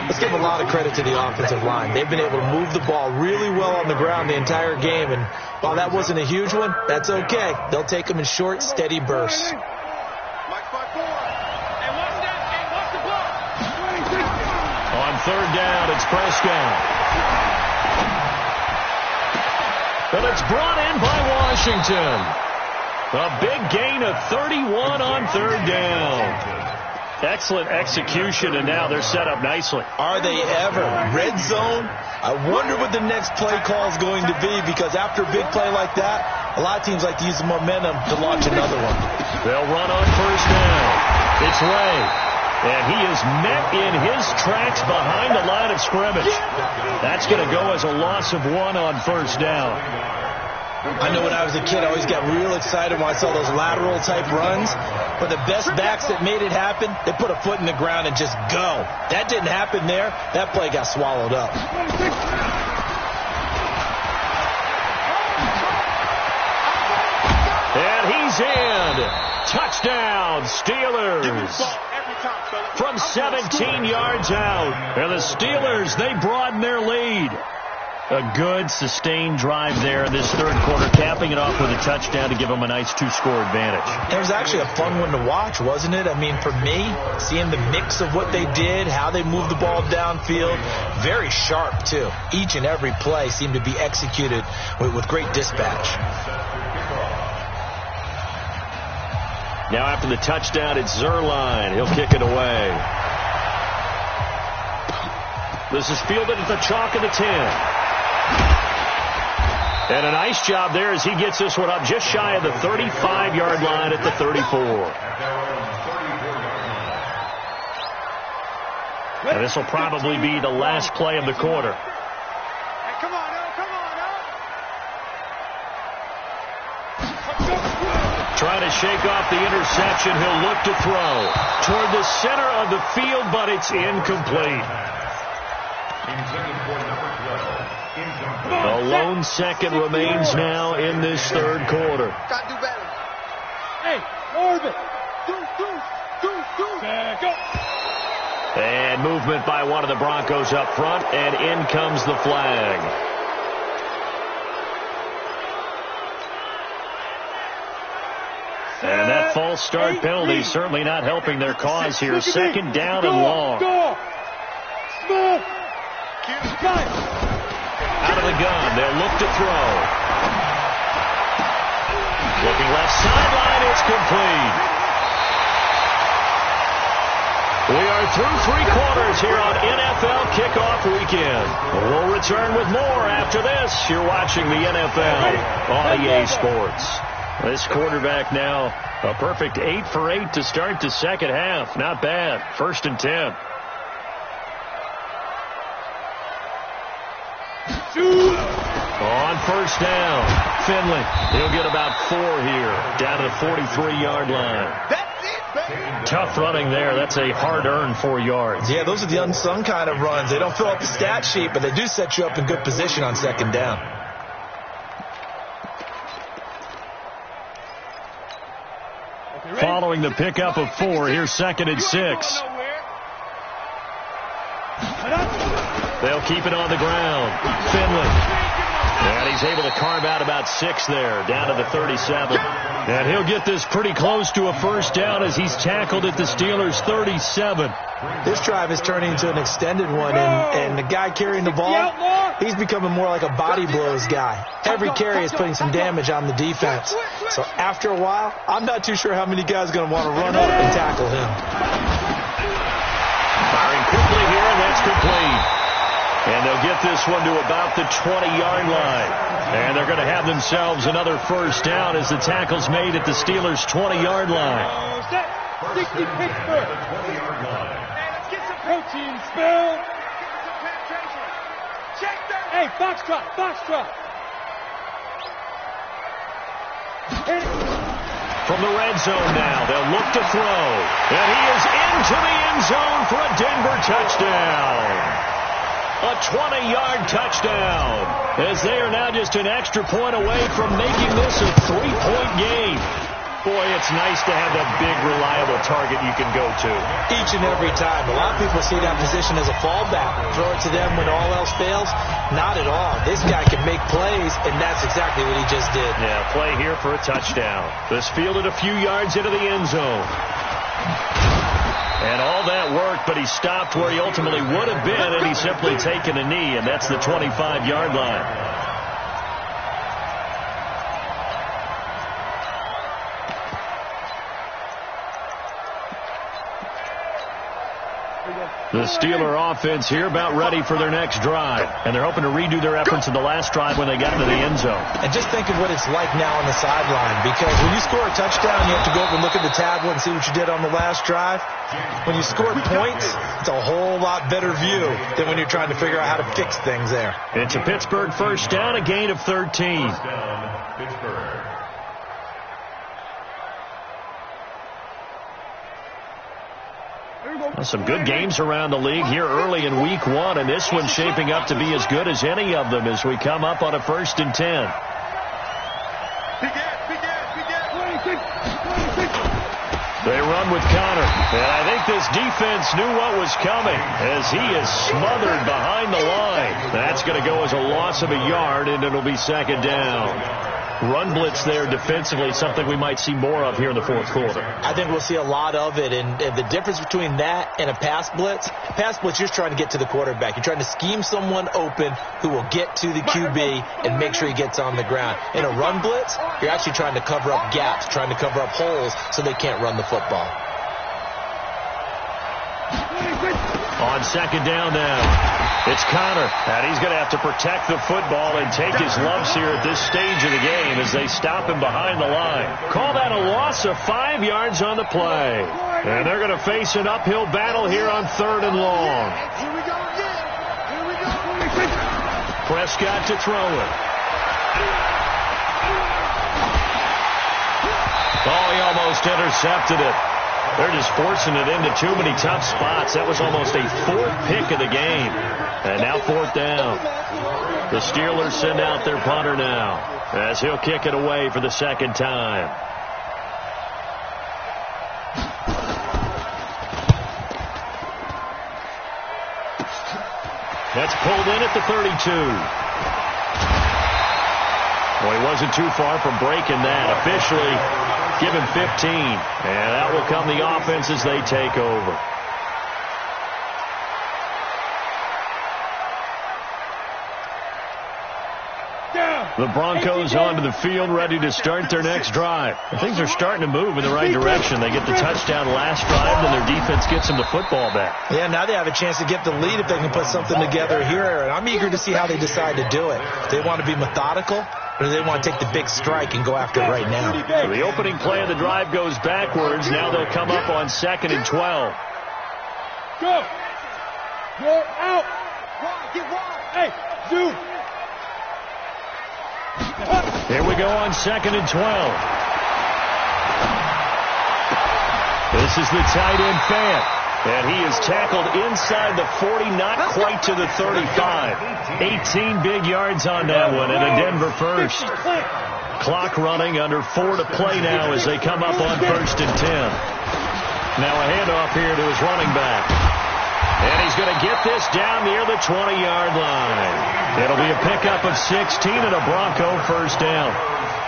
Let's give a lot of credit to the offensive line. They've been able to move the ball really well on the ground the entire game. And while that wasn't a huge one, that's okay. They'll take them in short, steady bursts. On 3rd down, it's Prescott. But it's brought in by Washington. A big gain of 31 on 3rd down. Excellent execution, and now they're set up nicely. Are they ever? Red zone? I wonder what the next play call is going to be, because after a big play like that, a lot of teams like to use the momentum to launch another one. They'll run on 1st down. It's Ray. And he is met in his tracks behind the line of scrimmage. That's going to go as a loss of 1 on 1st down. I know when I was a kid, I always got real excited when I saw those lateral-type runs. But the best backs that made it happen, they put a foot in the ground and just go. That didn't happen there. That play got swallowed up. And he's in. Touchdown, Steelers. From 17 yards out. And the Steelers, they broaden their lead. A good, sustained drive there in this 3rd quarter, capping it off with a touchdown to give them a nice 2-score advantage. It was actually a fun one to watch, wasn't it? I mean, for me, seeing the mix of what they did, how they moved the ball downfield, very sharp, too. Each and every play seemed to be executed with great dispatch. Now after the touchdown, it's Zerline. He'll kick it away. This is fielded at the chalk of the 10. And a nice job there as he gets this one up just shy of the 35-yard line at the 34. And this will probably be the last play of the quarter. trying to shake off the interception. He'll look to throw toward the center of the field, but it's incomplete. A lone second remains now in this third quarter. Got to do better. Hey, orbit. Do. Go. And movement by one of the Broncos up front, and in comes the flag. And that false start penalty certainly not helping their cause here. Second down and long. Go. Smith. Out of the gun, they'll look to throw. Looking left sideline, it's complete. We are through three quarters here on NFL Kickoff Weekend. We'll return with more after this. You're watching the NFL on EA Sports. This quarterback now a perfect 8 for 8 to start the second half. Not bad. 1st and 10. On first down, Finley. He'll get about 4 here, down to the 43-yard line. Tough running there. That's a hard-earned 4 yards. Yeah, those are the unsung kind of runs. They don't fill up the stat sheet, but they do set you up in good position on second down. Following the pickup of 4, here's 2nd and 6. They'll keep it on the ground. Finley. And he's able to carve out about 6 there, down to the 37. And he'll get this pretty close to a first down as he's tackled at the Steelers' 37. This drive is turning into an extended one, and the guy carrying the ball, he's becoming more like a body blows guy. Every carry is putting some damage on the defense. So after a while, I'm not too sure how many guys are going to want to run up and tackle him. Firing quickly here, and that's complete. And they'll get this one to about the 20-yard line. And they're going to have themselves another first down as the tackle's made at the Steelers' 20-yard line. 60 Pittsburgh. Let's get some protein, Spill. Hey, Foxtrot. From the red zone now, they'll look to throw. And he is into the end zone for a Denver touchdown. A 20-yard touchdown, as they are now just an extra point away from making this a 3-point game. Boy, it's nice to have that big, reliable target you can go to. Each and every time. A lot of people see that position as a fallback. Throw it to them when all else fails. Not at all. This guy can make plays, and that's exactly what he just did. Yeah, play here for a touchdown. This fielded a few yards into the end zone. And all that worked, but he stopped where he ultimately would have been, and he's simply taken a knee, and that's the 25-yard line. The Steeler offense here about ready for their next drive. And they're hoping to redo their efforts in the last drive when they got into the end zone. And just think of what it's like now on the sideline, because when you score a touchdown, you have to go up and look at the tablet and see what you did on the last drive. When you score points, it's a whole lot better view than when you're trying to figure out how to fix things there. It's a Pittsburgh first down, a gain of 13. Pittsburgh. Some good games around the league here early in week 1, and this one's shaping up to be as good as any of them as we come up on a 1st and 10. They run with Connor, and I think this defense knew what was coming as he is smothered behind the line. That's going to go as a loss of a yard, and it'll be 2nd down. Run blitz there defensively, something we might see more of here in the 4th quarter. I think we'll see a lot of it, and the difference between that and a pass blitz, you're just trying to get to the quarterback. You're trying to scheme someone open who will get to the QB and make sure he gets on the ground. In a run blitz, you're actually trying to cover up gaps, trying to cover up holes so they can't run the football. On 2nd down now, it's Connor, and he's going to have to protect the football and take his lumps here at this stage of the game as they stop him behind the line. Call that a loss of 5 yards on the play. And they're going to face an uphill battle here on 3rd and long. Prescott to throw it. Oh, he almost intercepted it. They're just forcing it into too many tough spots. That was almost a fourth pick of the game. And now fourth down. The Steelers send out their punter now as he'll kick it away for the second time. That's pulled in at the 32. Well, he wasn't too far from breaking that. Officially, give him 15. And that will come the offense as they take over. The Broncos onto the field, ready to start their next drive. Things are starting to move in the right direction. They get the touchdown last drive, and their defense gets them the football back. Yeah, now they have a chance to get the lead if they can put something together here. And I'm eager to see how they decide to do it. If they want to be methodical, or do they want to take the big strike and go after it right now? So the opening play of the drive goes backwards. Now they'll come up on 2nd and 12. Go. You're out. Get wide. Hey, Zoom. Here we go on 2nd and 12. This is the tight end Fant. And he is tackled inside the 40, not quite to the 35. 18 big yards on that one, and a Denver first. Clock running, under 4 to play now as they come up on 1st and 10. Now a handoff here to his running back. And he's going to get this down near the 20-yard line. It'll be a pickup of 16 and a Bronco first down.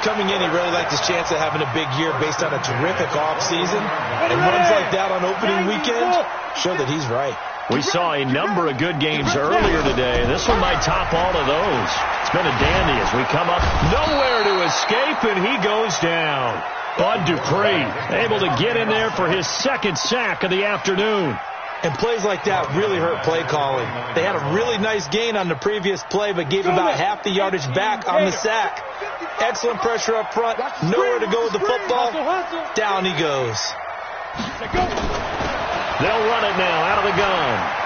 Coming in, he really liked his chance of having a big year based on a terrific offseason. And runs like that on opening weekend show that he's right. We saw a number of good games earlier today. This one might top all of those. It's been a dandy as we come up. Nowhere to escape, and he goes down. Bud Dupree able to get in there for his second sack of the afternoon. And plays like that really hurt play calling. They had a really nice gain on the previous play, but gave about half the yardage back on the sack. Excellent pressure up front. Nowhere to go with the football. Down he goes. They'll run it now out of the gun.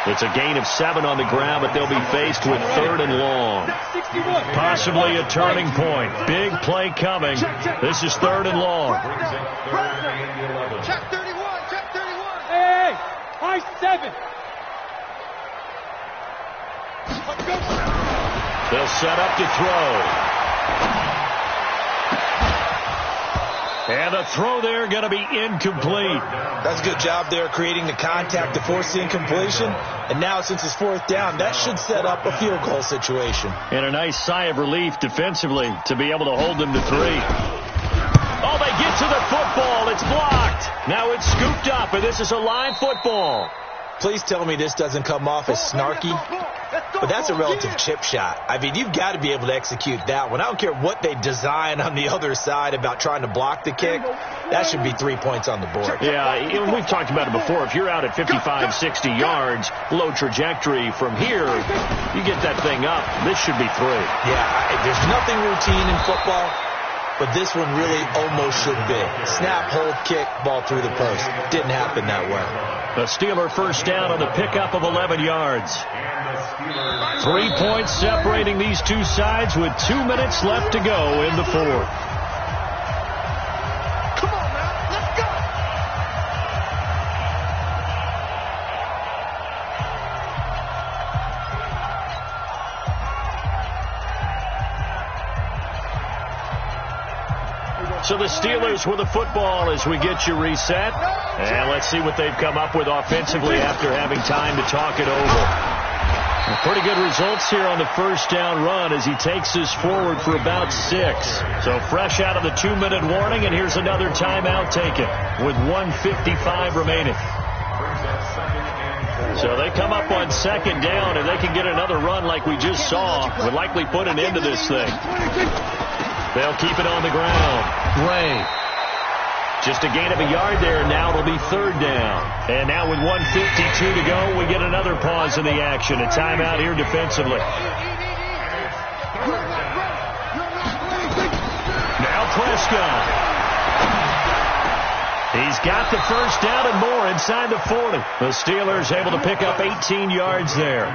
It's a gain of 7 on the ground, but they'll be faced with 3rd and long. Possibly a turning point. Big play coming. This is 3rd and long. Check 31. Check 31. Hey, high 7. They'll set up to throw. And a throw there going to be incomplete. That's a good job there creating the contact to force the incompletion. And now since it's 4th down, that should set up a field goal situation. And a nice sigh of relief defensively to be able to hold them to 3. Oh, they get to the football. It's blocked. Now it's scooped up, and this is a live football. Please tell me this doesn't come off as snarky, but that's a relative chip shot. I mean, you've got to be able to execute that one. I don't care what they design on the other side about trying to block the kick. That should be 3 points on the board. Yeah, we've talked about it before. If you're out at 55, 60 yards, low trajectory from here, you get that thing up. This should be 3. Yeah, there's nothing routine in football, but this one really almost should be. Snap, hold, kick, ball through the post. Didn't happen that way. The Steeler first down on the pickup of 11 yards. 3 points separating these two sides with 2 minutes left to go in the 4th. Come on now, let's go. So the Steelers with the football as we get you reset. And let's see what they've come up with offensively after having time to talk it over. Pretty good results here on the first down run as he takes us forward for about 6. So fresh out of the 2-minute warning, and here's another timeout taken with 1:55 remaining. So they come up on 2nd down, and they can get another run like we just saw. Would likely put an end to this thing. They'll keep it on the ground. Ray. Just a gain of a yard there. Now it'll be 3rd down. And now with 1:52 to go, we get another pause in the action. A timeout here defensively. Now Prescott. He's got the first down and more inside the 40. The Steelers able to pick up 18 yards there.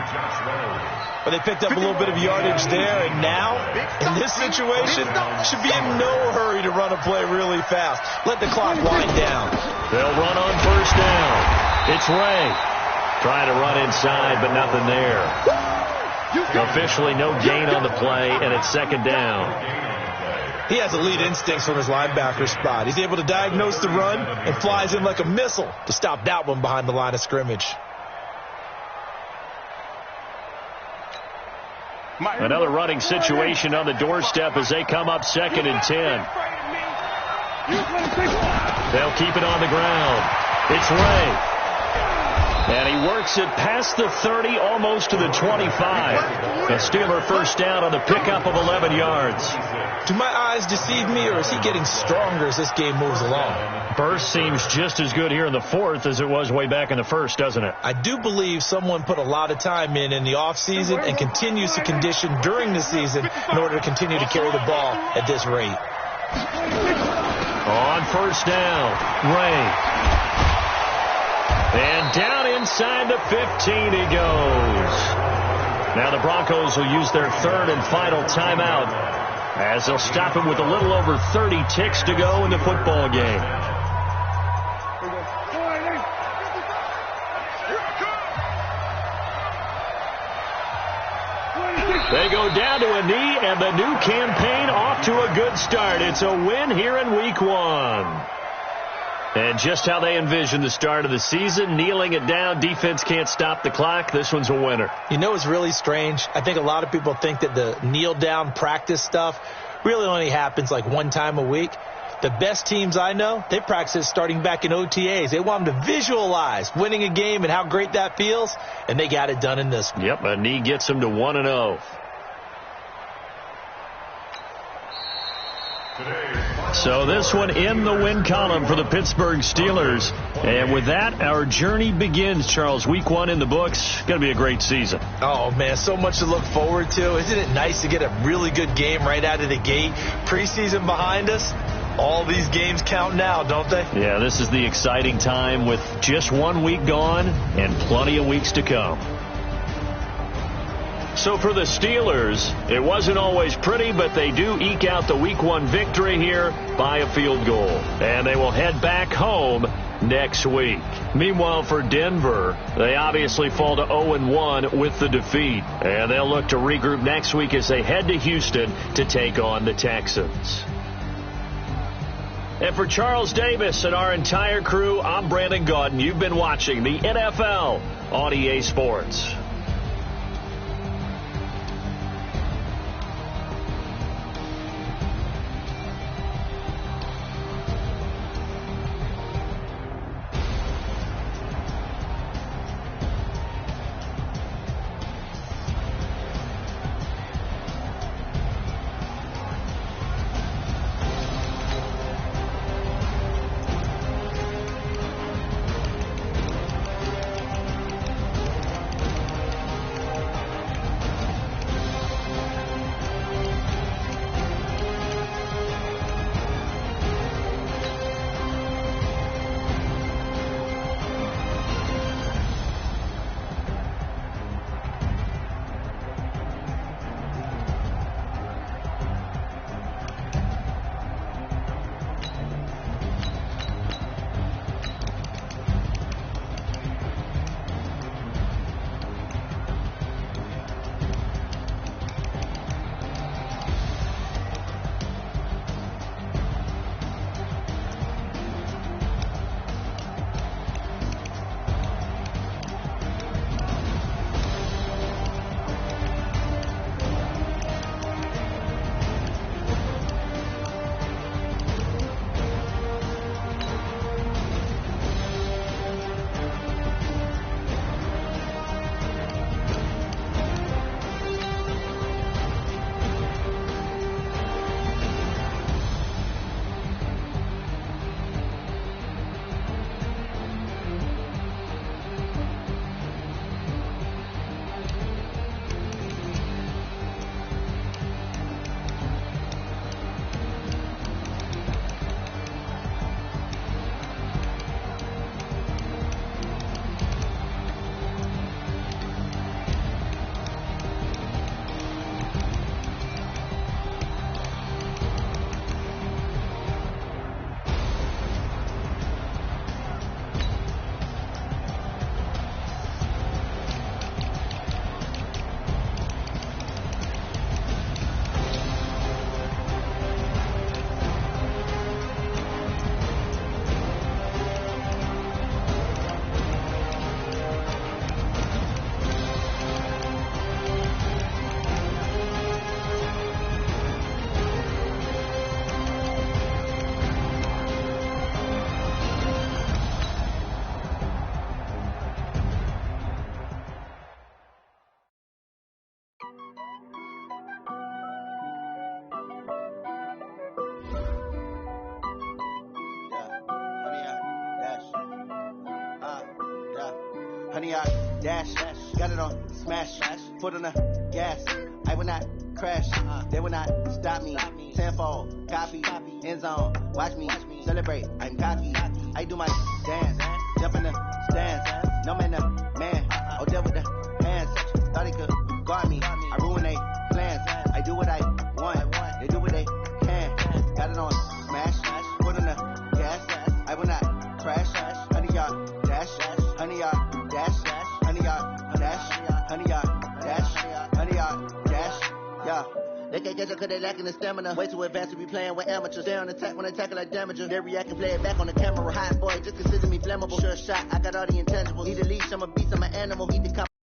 But they picked up a little bit of yardage there, and now, in this situation, should be in no hurry to run a play really fast. Let the clock wind down. They'll run on first down. It's Ray. Trying to run inside, but nothing there. Officially no gain on the play, and it's second down. He has elite instincts from his linebacker spot. He's able to diagnose the run and flies in like a missile to stop that one behind the line of scrimmage. Another running situation on the doorstep as they come up 2nd and 10. They'll keep it on the ground. It's Ray. And he works it past the 30, almost to the 25. A Steeler first down on the pickup of 11 yards. Do my eyes deceive me, or is he getting stronger as this game moves along? Burst seems just as good here in the 4th as it was way back in the 1st, doesn't it? I do believe someone put a lot of time in the offseason and continues to condition during the season in order to continue to carry the ball at this rate. On first down, Ray. And down inside the 15 he goes. Now the Broncos will use their 3rd and final timeout as they'll stop him with a little over 30 ticks to go in the football game. They go down to a knee, and the new campaign off to a good start. It's a win here in Week 1. And just how they envision the start of the season, kneeling it down, defense can't stop the clock. This one's a winner. You know, it's really strange. I think a lot of people think that the kneel-down practice stuff really only happens like one time a week. The best teams I know, they practice it starting back in OTAs. They want them to visualize winning a game and how great that feels, and they got it done in this one. Yep, a knee gets them to 1-0. So this one in the win column for the Pittsburgh Steelers. And with that, our journey begins, Charles. Week 1 in the books. Going to be a great season. Oh, man, so much to look forward to. Isn't it nice to get a really good game right out of the gate? Preseason behind us. All these games count now, don't they? Yeah, this is the exciting time with just 1 week gone and plenty of weeks to come. So for the Steelers, it wasn't always pretty, but they do eke out the Week 1 victory here by a field goal. And they will head back home next week. Meanwhile, for Denver, they obviously fall to 0-1 with the defeat. And they'll look to regroup next week as they head to Houston to take on the Texans. And for Charles Davis and our entire crew, I'm Brandon Gaudin. You've been watching the NFL on EA Sports. 100 yard dash, got it on smash, foot on the gas. I will not crash, they will not stop me. Tenfold, copy, end zone, watch me celebrate. I'm cocky, I do my dance, jump in the stands. No man, man, oh there with the hands. Thought he could guard me, I ruin they plans. I do what I want, they do what they can. Got it on smash, foot on the gas. I will not crash, 100 yard dash, 100 yard dash, 100 yard dash, 100 yard dash, 100 yard dash, yeah. They can't catch up cause they lacking the stamina. Way too advanced to be playing with amateurs. Stay on attack when they tackle like damager. They react and play it back on the camera. Hot boy, just consider me flammable. Sure shot, I got all the intangibles. Need a leash, I'm a beast, I'm an animal. Eat the